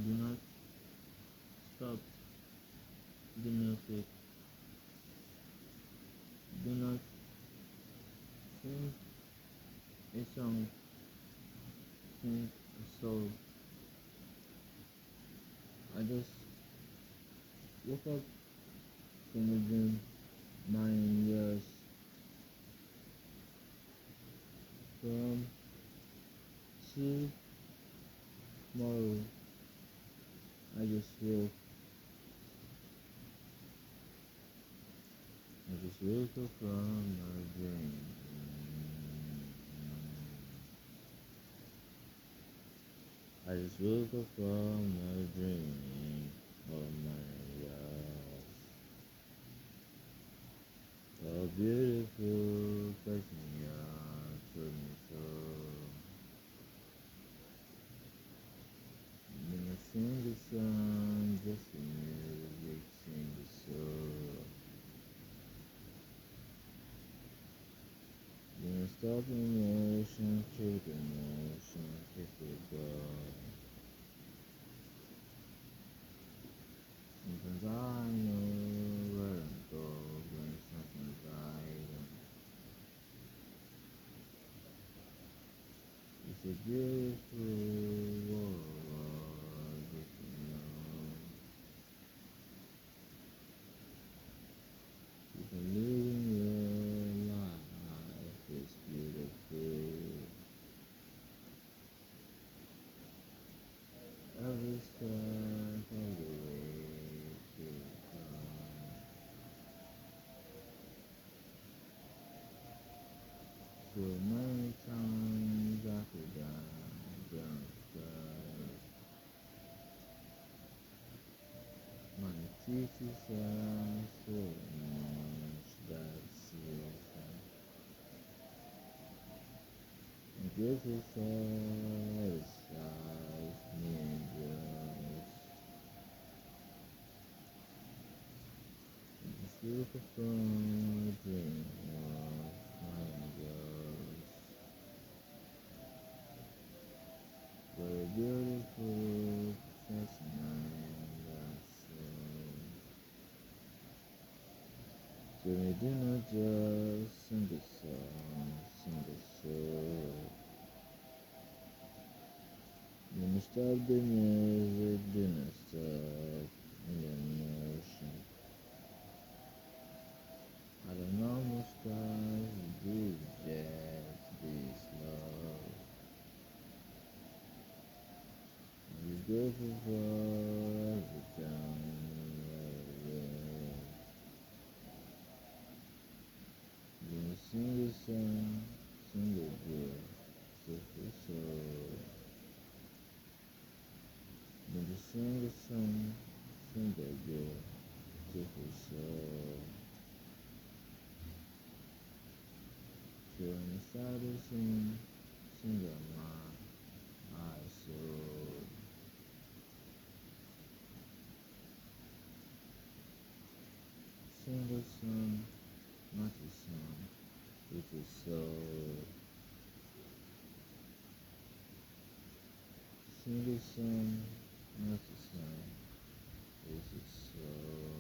Do not stop the music. Do not sing a song. Sing a soul. I just woke up from a dream 9 years from tomorrow. I just woke. I just woke up from my dream. I just woke up from my dream. Oh my gosh. A beautiful person, yeah, told me so. Then I sing the song, just the music, sing the soul. Then I stop emotion, kick emotion, kick the ball. Sometimes I know where I'm going, sometimes I don't. It's a beautiful world, if you know. You can live your life, it's beautiful. Every step of the way to come. So many times I could die, but my teacher said so much that's it. And this is satisfies me just look from a dream of my girls. What a beautiful person I am, so we do not just sing the song, sing the soul. Do not stop the music, do not stop the emotion. I don't know most guys do just this love. And it's beautiful for every time. Gonna sing the song, sing the good, so for soul. Gonna sing the song, sing the good, so for soul. So when I started singing, sing the my soul. Sing the song, not the song, with the soul. Sing the song, not the song, with the soul.